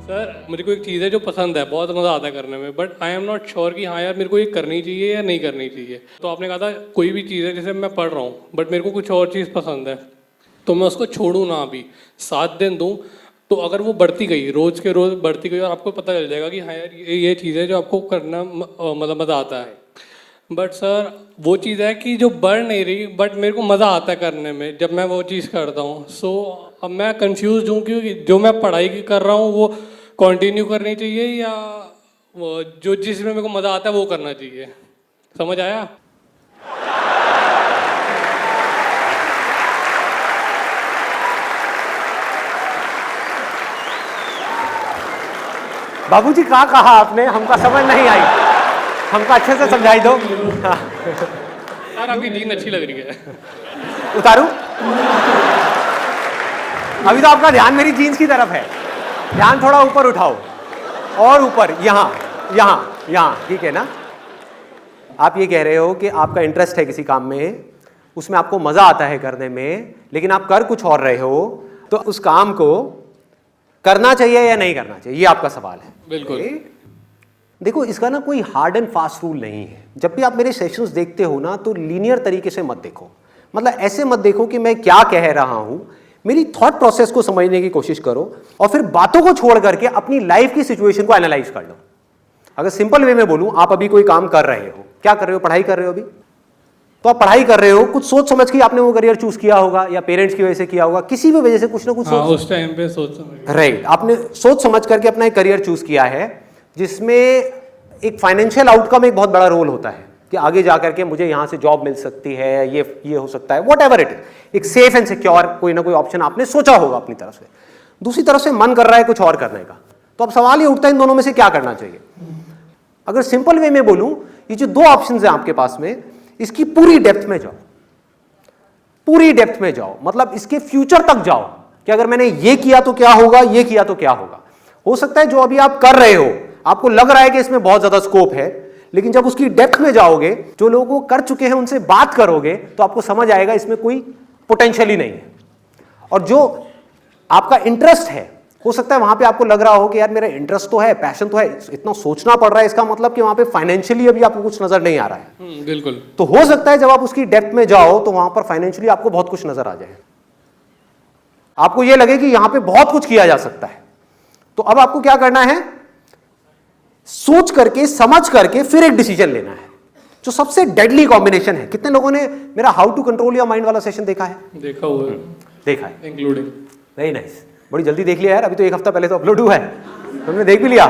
Sir मुझे को एक चीज़ है जो पसंद है, बहुत मज़ा आता है करने में, but I am not sure कि हाँ यार मेरे को ये करनी चाहिए या नहीं करनी चाहिए। तो आपने कहा था कोई भी चीज़ है जैसे मैं पढ़ रहा हूँ बट मेरे को कुछ और चीज़ पसंद है, तो मैं उसको छोड़ूँ ना अभी, 7 दिन दूँ, तो अगर वो बढ़ती गई, रोज़ के रोज़ बढ़ती गई और आपको पता चल जाएगा कि हाँ यार ये चीज़ है जो आपको करना मतलब मज़ा आता है। बट सर वो चीज़ है कि जो बढ़ नहीं रही बट मेरे को मज़ा आता है करने में जब मैं वो चीज़ करता हूँ। सो अब मैं कंफ्यूज हूँ क्योंकि जो मैं पढ़ाई कर रहा हूँ वो कंटिन्यू करनी चाहिए या वो जो जिसमें मेरे को मज़ा आता है वो करना चाहिए। समझ आया? बाबूजी क्या कहा आपने, हमका समझ नहीं आई, हमका अच्छे से समझाई दो। यार आपकी जीन अच्छी लग रही है। उतारूं? अभी तो आपका ध्यान मेरी जीन्स की तरफ है, ध्यान थोड़ा ऊपर उठाओ और ऊपर, यहाँ यहाँ यहाँ, ठीक है ना? आप ये कह रहे हो कि आपका इंटरेस्ट है किसी काम में, उसमें आपको मजा आता है करने में, लेकिन आप कर कुछ और रहे हो, तो उस काम को करना चाहिए या नहीं करना चाहिए, ये आपका सवाल है। बिल्कुल। देखो, इसका ना कोई हार्ड एंड फास्ट रूल नहीं है। जब भी आप मेरे सेशंस देखते हो ना, तो लीनियर तरीके से मत देखो, मतलब ऐसे मत देखो कि मैं क्या कह रहा हूं, मेरी थॉट प्रोसेस को समझने की कोशिश करो और फिर बातों को छोड़ करके अपनी लाइफ की सिचुएशन को एनालाइज कर लो। अगर सिंपल वे में बोलूं, आप अभी कोई काम कर रहे हो, क्या कर रहे हो, पढ़ाई कर रहे हो अभी, तो आप पढ़ाई कर रहे हो, कुछ सोच समझ के आपने वो करियर चूज किया होगा या पेरेंट्स की वजह से किया होगा, किसी भी वजह से कुछ ना कुछ हाँ, उस टाइम पे सोच समझ, राइट, आपने सोच समझ करके अपना एक करियर चूज किया है जिसमें एक फाइनेंशियल आउटकम एक बहुत बड़ा रोल होता है कि आगे जाकर के मुझे यहां से जॉब मिल सकती है, ये हो सकता है, वट एवर इट इज, एक सेफ एंड सिक्योर कोई ना कोई ऑप्शन आपने सोचा होगा अपनी तरफ से। दूसरी तरफ से मन कर रहा है कुछ और करने का, तो अब सवाल ये उठता है इन दोनों में से क्या करना चाहिए। अगर सिंपल वे में बोलूं, ये जो दो ऑप्शंस हैं आपके पास में, इसकी पूरी डेप्थ में जाओ, पूरी डेप्थ में जाओ, मतलब इसके फ्यूचर तक जाओ कि अगर मैंने ये किया तो क्या होगा, ये किया तो क्या होगा। हो सकता है जो अभी आप कर रहे हो आपको लग रहा है कि इसमें बहुत ज्यादा स्कोप है, लेकिन जब उसकी डेप्थ में जाओगे, जो लोग वो कर चुके हैं उनसे बात करोगे, तो आपको समझ आएगा इसमें कोई पोटेंशियल ही नहीं है। और जो आपका इंटरेस्ट है, हो सकता है वहां पे आपको लग रहा हो कि यार मेरा इंटरेस्ट तो है, पैशन तो है, इतना सोचना पड़ रहा है, इसका मतलब कि वहां पे फाइनेंशियली अभी आपको कुछ नजर नहीं आ रहा है। बिल्कुल। तो हो सकता है जब आप उसकी डेप्थ में जाओ तो वहां पर फाइनेंशियली आपको बहुत कुछ नजर आ जाए, आपको यह लगे कि यहां पे बहुत कुछ किया जा सकता है। तो अब आपको क्या करना है, सोच करके समझ करके फिर एक डिसीजन लेना है, जो सबसे डेडली कॉम्बिनेशन है। कितने लोगों ने मेरा how to control your mind वाला सेशन देखा है? देखा हुआ है। देखा है, इंक्लूडिंग। वेरी नाइस, बड़ी जल्दी देख लिया यार, अभी तो एक हफ्ता पहले तो अपलोड हुआ है, तुमने देख भी लिया,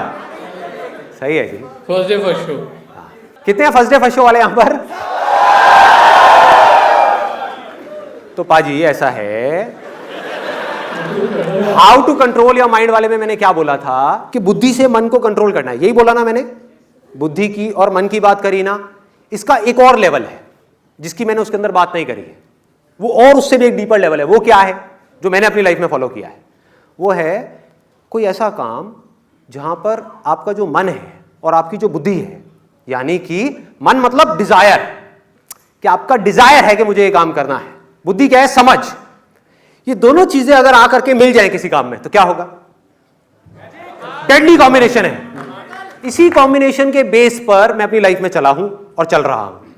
सही है जी। First day first show. कितने हैं फर्स्ट डे फर्स्ट शो वाले यहां पर? तो पाजी ऐसा है, how to control your mind वाले में मैंने क्या बोला था कि बुद्धि से मन को कंट्रोल करना है, यही बोला ना मैंने, बुद्धि की और मन की बात करी ना। इसका एक और लेवल है जिसकी मैंने उसके अंदर बात नहीं करी है, वो और उससे भी एक डीपर लेवल है। वो क्या है जो मैंने अपनी लाइफ में फॉलो किया है? वो है कोई ऐसा काम जहां पर आपका जो मन है और आपकी जो बुद्धि है, यानी कि मन मतलब डिजायर, कि आपका डिजायर है कि मुझे ये काम करना है, बुद्धि क्या है, समझ, ये दोनों चीजें अगर आकर के मिल जाए किसी काम में तो क्या होगा? डेडली कॉम्बिनेशन है। इसी कॉम्बिनेशन के बेस पर मैं अपनी लाइफ में चला हूं और चल रहा हूं।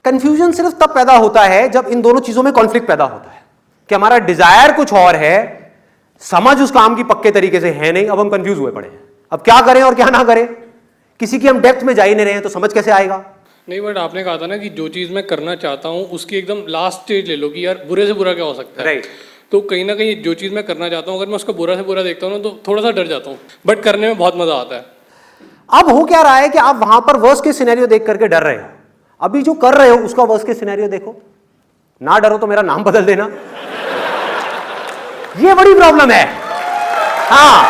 कंफ्यूजन सिर्फ तब पैदा होता है जब इन दोनों चीजों में कॉन्फ्लिक्ट पैदा होता है कि हमारा डिजायर कुछ और है, समझ उस काम की पक्के तरीके से है नहीं, अब हम कंफ्यूज हुए पड़े हैं, अब क्या करें और क्या ना करें। किसी की हम डेप्थ में जा ही नहीं रहे हैं तो समझ कैसे आएगा? नहीं, बट आपने कहा था ना कि जो चीज़ मैं करना चाहता हूँ उसकी एकदम लास्ट स्टेज ले लो कि यार बुरे से बुरा क्या हो सकता है। राइट। तो कहीं ना कहीं जो चीज़ मैं करना चाहता हूँ अगर मैं उसका बुरा से बुरा देखता हूँ ना तो थोड़ा सा डर जाता हूँ, बट करने में बहुत मजा आता है। अब हो क्या रहा है कि आप वहां पर वर्स्ट के सिनेरियो देख करके डर रहे हो, अभी जो कर रहे हो उसका वर्स्ट के सिनेरियो देखो, ना डरो तो मेरा नाम बदल देना। ये बड़ी प्रॉब्लम है। हाँ,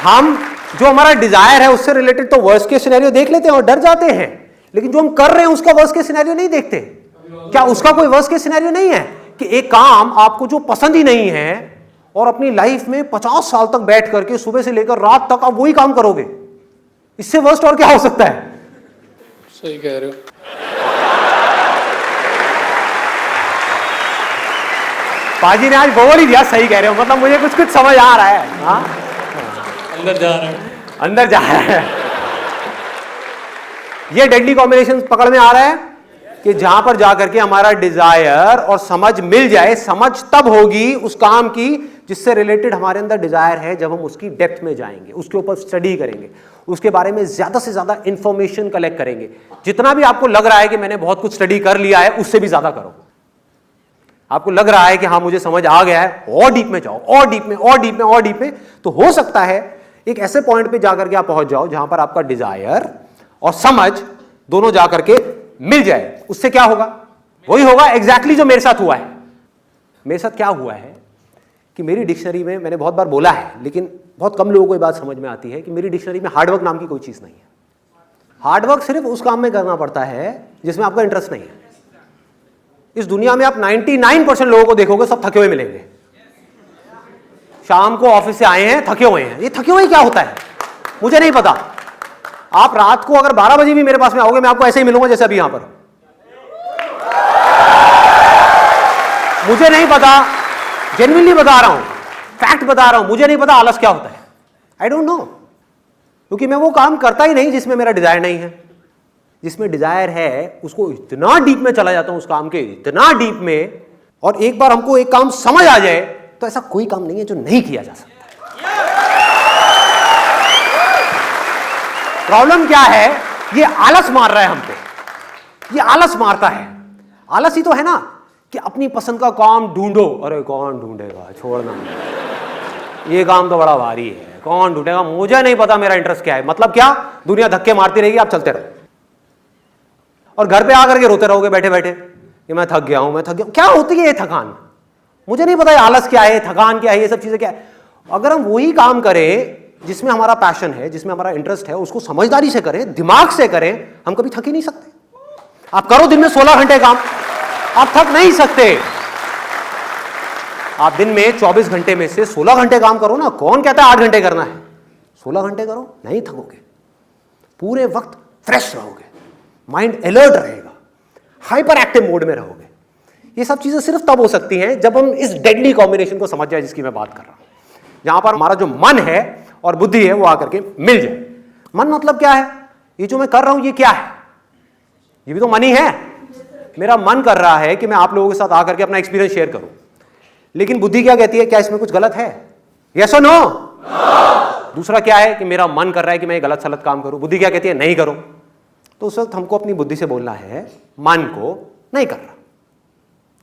हम जो हमारा डिजायर है उससे रिलेटेड तो वर्स्ट के सिनेरियो देख लेते हैं और डर जाते हैं, लेकिन जो हम कर रहे हैं उसका वर्स्ट के सिनेरियो नहीं देखते। क्या उसका कोई वर्स्ट के सिनेरियो नहीं है कि एक काम आपको जो पसंद ही नहीं है और अपनी लाइफ में 50 साल तक बैठ करके सुबह से लेकर रात तक आप वही काम करोगे? इससे वर्स्ट और क्या हो सकता है? सही कह रहे हो। पाजी ने आज बोल ही दिया, सही कह रहे हो, मतलब मुझे कुछ कुछ समझ आ रहा है। हाँ, अंदर जा रहा है, अंदर जा रहा है। ये डेडली कॉम्बिनेशन पकड़ में आ रहा है कि जहां पर जाकर के हमारा डिजायर और समझ मिल जाए। समझ तब होगी उस काम की जिससे रिलेटेड हमारे अंदर डिजायर है, जब हम उसकी डेप्थ में जाएंगे, उसके ऊपर स्टडी करेंगे, उसके बारे में ज्यादा से ज्यादा इंफॉर्मेशन कलेक्ट करेंगे। जितना भी आपको लग रहा है कि मैंने बहुत कुछ स्टडी कर लिया है, उससे भी ज्यादा करो। आपको लग रहा है कि हाँ मुझे समझ आ गया है, और डीप में जाओ, और डीप में, और डीप में, और डीप में। तो हो सकता है एक ऐसे पॉइंट पे जाकर के आप पहुंच जाओ जहां पर आपका डिजायर और समझ दोनों जाकर के मिल जाए। उससे क्या होगा? वही होगा एग्जैक्टली जो मेरे साथ हुआ है। मेरे साथ क्या हुआ है कि मेरी डिक्शनरी में, मैंने बहुत बार बोला है लेकिन बहुत कम लोगों को ये बात समझ में आती है कि मेरी डिक्शनरी में हार्डवर्क नाम की कोई चीज नहीं है। हार्डवर्क सिर्फ उस काम में करना पड़ता है जिसमें आपका इंटरेस्ट नहीं है। इस दुनिया में आप 99% लोगों को देखोगे, सब थके हुए मिलेंगे। शाम को ऑफिस से आए हैं, थके हुए हैं। ये थके हुए क्या होता है मुझे नहीं पता। आप रात को अगर 12 बजे भी मेरे पास में आओगे, मैं आपको ऐसे ही मिलूंगा जैसे अभी यहां पर। मुझे नहीं पता, जेन्युइनली बता रहा हूं, फैक्ट बता रहा हूं, मुझे नहीं पता आलस क्या होता है। आई डोंट नो, क्योंकि मैं वो काम करता ही नहीं जिसमें मेरा डिजायर नहीं है। जिसमें डिजायर है उसको इतना डीप में चला जाता हूं, उस काम के इतना डीप में। और एक बार हमको एक काम समझ आ जाए तो ऐसा कोई काम नहीं है जो नहीं किया जा सकता। प्रॉब्लम क्या है? ये आलस मार रहा है हम पे। ये आलस मारता है। आलस ही तो है ना कि अपनी पसंद का काम ढूंढो। अरे कौन ढूंढेगा, छोड़ना, ये काम तो बड़ा भारी है, कौन ढूंढेगा, मुझे नहीं पता मेरा इंटरेस्ट क्या है। मतलब क्या? दुनिया धक्के मारती रहेगी, आप चलते रहो और घर पे आकर के रोते रहोगे बैठे बैठे कि मैं थक गया हूं, मैं थक गया हूं। क्या होती है ये थकान? मुझे नहीं पता आलस क्या है, थकान क्या है, ये सब चीजें क्या है। अगर हम वही काम करें जिसमें हमारा पैशन है, जिसमें हमारा इंटरेस्ट है, उसको समझदारी से करें, दिमाग से करें, हम कभी थक ही नहीं सकते। आप करो दिन में 16 घंटे काम, आप थक नहीं सकते। आप दिन में 24 घंटे में से 16 घंटे काम करो ना। कौन कहता है 8 घंटे करना है? 16 घंटे करो, नहीं थकोगे। पूरे वक्त फ्रेश रहोगे, माइंड अलर्ट रहेगा, हाइपर एक्टिव मोड में रहोगे। ये सब चीजें सिर्फ तब हो सकती हैं जब हम इस डेडली कॉम्बिनेशन को समझ जाए जिसकी मैं बात कर रहा हूं, जहां पर हमारा जो मन है और बुद्धि है वो आकर के मिल जाए। मन मतलब क्या है? ये जो मैं कर रहा हूं ये क्या है? ये भी तो मन ही है। मेरा मन कर रहा है कि मैं आप लोगों के साथ आकर के अपना एक्सपीरियंस शेयर करूं, लेकिन बुद्धि क्या कहती है? क्या इसमें कुछ गलत है? यस और नो? दूसरा क्या है कि मेरा मन कर रहा है कि मैं गलत सलत काम करूं, बुद्धि क्या कहती है? नहीं करो। तो उस वक्त हमको अपनी बुद्धि से बोलना है, मन को नहीं कर रहा।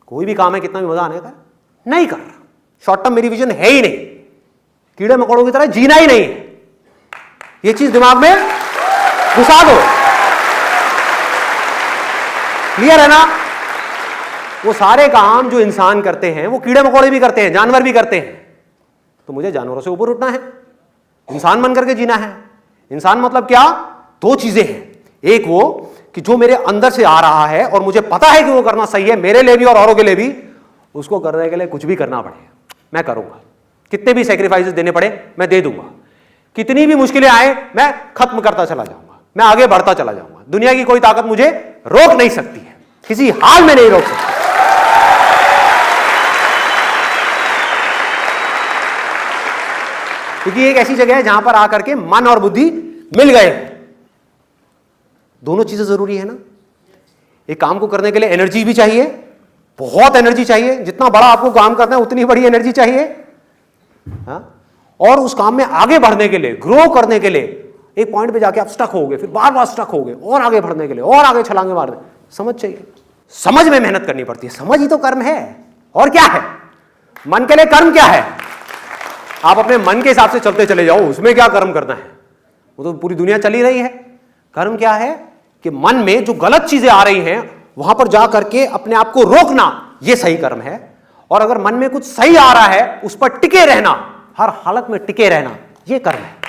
कोई भी काम है, कितना भी मजा आने का, नहीं कर रहा। शॉर्ट टर्म मेरी विजन है ही नहीं, कीड़े मकोड़ों की तरह जीना ही नहीं है। ये चीज दिमाग में घुसा दो। क्लियर है ना? वो सारे काम जो इंसान करते हैं वो कीड़े मकोड़े भी करते हैं, जानवर भी करते हैं। तो मुझे जानवरों से ऊपर उठना है, इंसान बन करके जीना है। इंसान मतलब क्या? दो चीजें हैं। एक वो कि जो मेरे अंदर से आ रहा है और मुझे पता है कि वो करना सही है मेरे लिए भी और औरों के लिए भी, उसको करने के लिए कुछ भी करना पड़े मैं करूंगा। कितने भी सैक्रिफाइसेस देने पड़े मैं दे दूंगा। कितनी भी मुश्किलें आए मैं खत्म करता चला जाऊंगा, मैं आगे बढ़ता चला जाऊंगा। दुनिया की कोई ताकत मुझे रोक नहीं सकती है, किसी हाल में नहीं रोक सकती। क्योंकि एक ऐसी जगह है जहां पर आकर के मन और बुद्धि मिल गए। दोनों चीजें जरूरी है ना। एक काम को करने के लिए एनर्जी भी चाहिए, बहुत एनर्जी चाहिए। जितना बड़ा आपको काम करना है उतनी बड़ी एनर्जी चाहिए। हाँ? और उस काम में आगे बढ़ने के लिए, ग्रो करने के लिए एक पॉइंट पे जाके आप स्टक होगे, फिर बार बार स्टक होगे, और आगे बढ़ने के लिए और आगे छलांगे मारने, समझ चाहिए। समझ में मेहनत करनी पड़ती है। समझ ही तो कर्म है, और क्या है? मन के लिए कर्म क्या है? आप अपने मन के हिसाब से चलते चले जाओ, उसमें क्या कर्म करना है? वो तो पूरी दुनिया चली रही है। कर्म क्या है कि मन में जो गलत चीजें आ रही हैं वहां पर जा करके अपने आप को रोकना, ये सही कर्म है। और अगर मन में कुछ सही आ रहा है उस पर टिके रहना, हर हालत में टिके रहना, ये कर्म है।